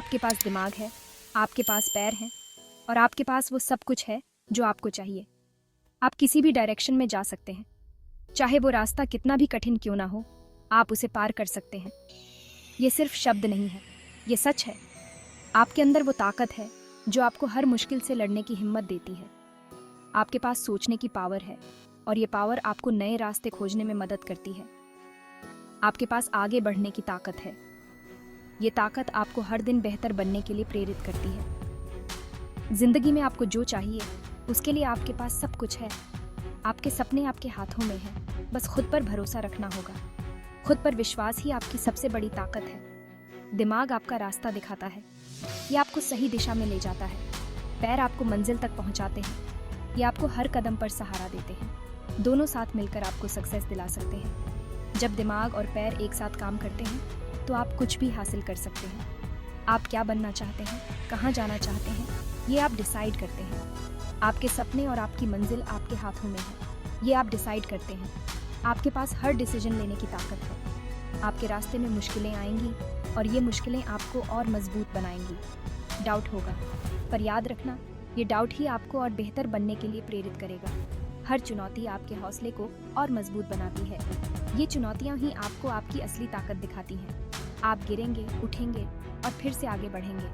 आपके पास दिमाग है, आपके पास पैर हैं और आपके पास वो सब कुछ है जो आपको चाहिए। आप किसी भी डायरेक्शन में जा सकते हैं, चाहे वो रास्ता कितना भी कठिन क्यों ना हो, आप उसे पार कर सकते हैं। ये सिर्फ शब्द नहीं है, ये सच है। आपके अंदर वो ताकत है जो आपको हर मुश्किल से लड़ने की हिम्मत देती है। आपके पास सोचने की पावर है और ये पावर आपको नए रास्ते खोजने में मदद करती है। आपके पास आगे बढ़ने की ताकत है। ये ताकत आपको हर दिन बेहतर बनने के लिए प्रेरित करती है। जिंदगी में आपको जो चाहिए उसके लिए आपके पास सब कुछ है। आपके सपने आपके हाथों में हैं, बस खुद पर भरोसा रखना होगा। खुद पर विश्वास ही आपकी सबसे बड़ी ताकत है। दिमाग आपका रास्ता दिखाता है, ये आपको सही दिशा में ले जाता है। पैर आपको मंजिल तक पहुंचाते हैं, ये आपको हर कदम पर सहारा देते हैं। दोनों साथ मिलकर आपको सक्सेस दिला सकते हैं। जब दिमाग और पैर एक साथ काम करते हैं तो आप कुछ भी हासिल कर सकते हैं। आप क्या बनना चाहते हैं, कहाँ जाना चाहते हैं, ये आप डिसाइड करते हैं। आपके सपने और आपकी मंजिल आपके हाथों में है, ये आप डिसाइड करते हैं। आपके पास हर डिसीजन लेने की ताकत है। आपके रास्ते में मुश्किलें आएंगी और ये मुश्किलें आपको और मजबूत बनाएंगी। डाउट होगा, पर याद रखना, ये डाउट ही आपको और बेहतर बनने के लिए प्रेरित करेगा। हर चुनौती आपके हौसले को और मजबूत बनाती है। ये चुनौतियां ही आपको आपकी असली ताकत दिखाती हैं। आप गिरेंगे, उठेंगे और फिर से आगे बढ़ेंगे।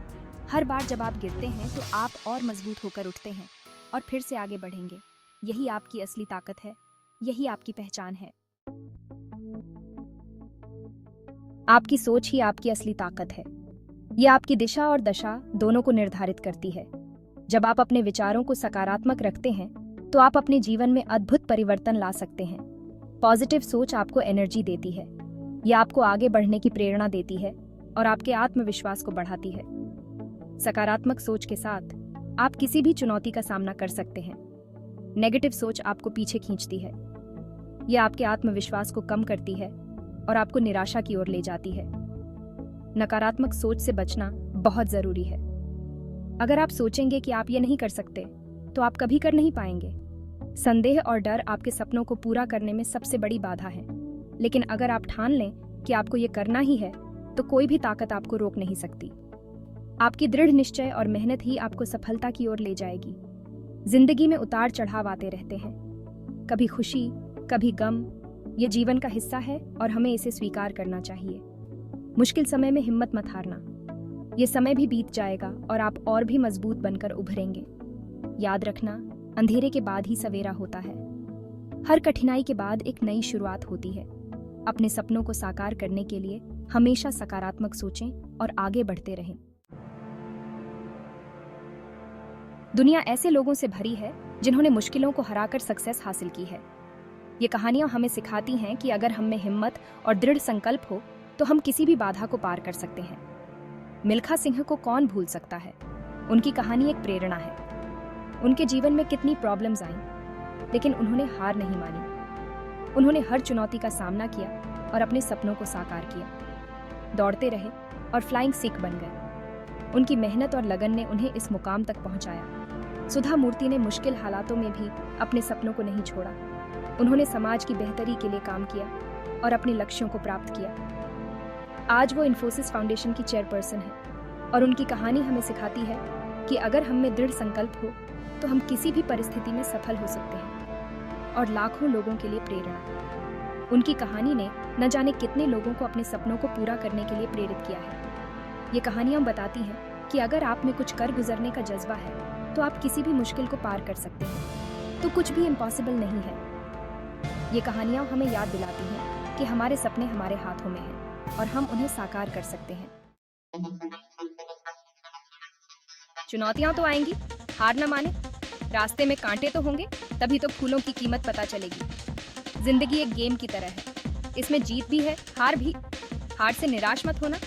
हर बार जब आप गिरते हैं तो आप और मजबूत होकर उठते हैं और फिर से आगे बढ़ेंगे। यही आपकी असली ताकत है, यही आपकी पहचान है। आपकी सोच ही आपकी असली ताकत है। यह आपकी दिशा और दशा दोनों को निर्धारित करती है। जब आप अपने विचारों को सकारात्मक रखते हैं तो आप अपने जीवन में अद्भुत परिवर्तन ला सकते हैं। पॉजिटिव सोच आपको एनर्जी देती है, यह आपको आगे बढ़ने की प्रेरणा देती है और आपके आत्मविश्वास को बढ़ाती है। सकारात्मक सोच के साथ आप किसी भी चुनौती का सामना कर सकते हैं। नेगेटिव सोच आपको पीछे खींचती है, यह आपके आत्मविश्वास को कम करती है और आपको निराशा की ओर ले जाती है। नकारात्मक सोच से बचना बहुत जरूरी है। अगर आप सोचेंगे कि आप ये नहीं कर सकते, तो आप कभी कर नहीं पाएंगे। संदेह और डर आपके सपनों को पूरा करने में सबसे बड़ी बाधा है। लेकिन अगर आप ठान लें कि आपको ये करना ही है, तो कोई भी ताकत आपको रोक नहीं सकती। आपकी दृढ़ निश्चय और मेहनत ही आपको सफलता की ओर ले जाएगी। जिंदगी में उतार चढ़ाव आते रहते हैं, कभी खुशी, कभी गम। ये जीवन का हिस्सा है और हमें इसे स्वीकार करना चाहिए। मुश्किल समय में हिम्मत मत हारना। ये समय भी बीत जाएगा और आप और भी मजबूत बनकर उभरेंगे। याद रखना, अंधेरे के बाद ही सवेरा होता है। हर कठिनाई के बाद एक नई शुरुआत होती है। अपने सपनों को साकार करने के लिए हमेशा सकारात्मक सोचें और आगे बढ़ते रहें। दुनिया ऐसे लोगों से भरी है जिन्होंने मुश्किलों को हराकर सक्सेस हासिल की है। ये कहानियां हमें सिखाती हैं कि अगर हम में हिम्मत और दृढ़ संकल्प हो तो हम किसी भी बाधा को पार कर सकते हैं। मिल्खा सिंह को कौन भूल सकता है? उनकी कहानी एक प्रेरणा है। उनके जीवन में कितनी प्रॉब्लम्स आईं, लेकिन उन्होंने हार नहीं मानी। उन्होंने हर चुनौती का सामना किया और अपने सपनों को साकार किया। दौड़ते रहे और फ्लाइंग सिख बन गए। उनकी मेहनत और लगन ने उन्हें इस मुकाम तक पहुंचाया। सुधा मूर्ति ने मुश्किल हालातों में भी अपने सपनों को नहीं छोड़ा। उन्होंने समाज की बेहतरी के लिए काम किया और अपने लक्ष्यों को प्राप्त किया। आज वो इन्फोसिस फाउंडेशन की चेयरपर्सन है और उनकी कहानी हमें सिखाती है कि अगर हम में दृढ़ संकल्प हो तो हम किसी भी परिस्थिति में सफल हो सकते हैं। और लाखों लोगों के लिए प्रेरणा। उनकी कहानी ने न जाने कितने लोगों को अपने सपनों को पूरा करने के लिए प्रेरित किया है। ये कहानियां बताती हैं कि अगर आप में कुछ कर गुजरने का जज्बा है तो आप किसी भी मुश्किल को पार कर सकते हैं। तो कुछ भी इम्पॉसिबल नहीं है। ये कहानियां हमें याद दिलाती हैं कि हमारे सपने हमारे हाथों में हैं और हम उन्हें साकार कर सकते हैं। चुनौतियां तो आएंगी, हार न माने। रास्ते में कांटे तो होंगे, तभी तो फूलों की कीमत पता चलेगी। जिंदगी एक गेम की तरह है, इसमें जीत भी है, हार भी। हार से निराश मत होना,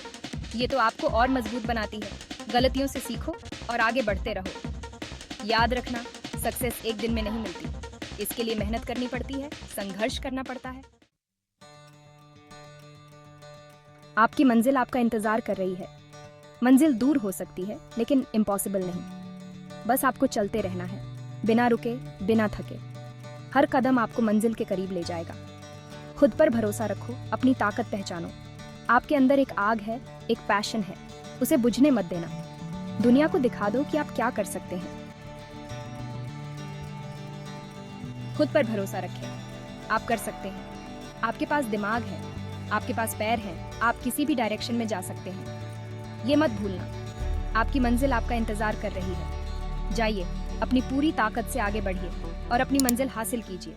ये तो आपको और मजबूत बनाती है। गलतियों से सीखो और आगे बढ़ते रहो। याद रखना, सक्सेस एक दिन में नहीं मिलती। इसके लिए मेहनत करनी पड़ती है, संघर्ष करना पड़ता है। आपकी मंजिल आपका इंतजार कर रही है। मंजिल दूर हो सकती है, लेकिन इम्पॉसिबल नहीं। बस आपको चलते रहना है, बिना रुके, बिना थके। हर कदम आपको मंजिल के करीब ले जाएगा। खुद पर भरोसा रखो, अपनी ताकत पहचानो। आपके अंदर एक आग है, एक पैशन है। उसे बुझने मत देना। दुनिया को दिखा दो कि आप क्या कर सकते हैं। खुद पर भरोसा रखें, आप कर सकते हैं। आपके पास दिमाग है, आपके पास पैर हैं, आप किसी भी डायरेक्शन में जा सकते हैं। ये मत भूलना, आपकी मंजिल आपका इंतजार कर रही है। जाइए, अपनी पूरी ताकत से आगे बढ़िए और अपनी मंजिल हासिल कीजिए।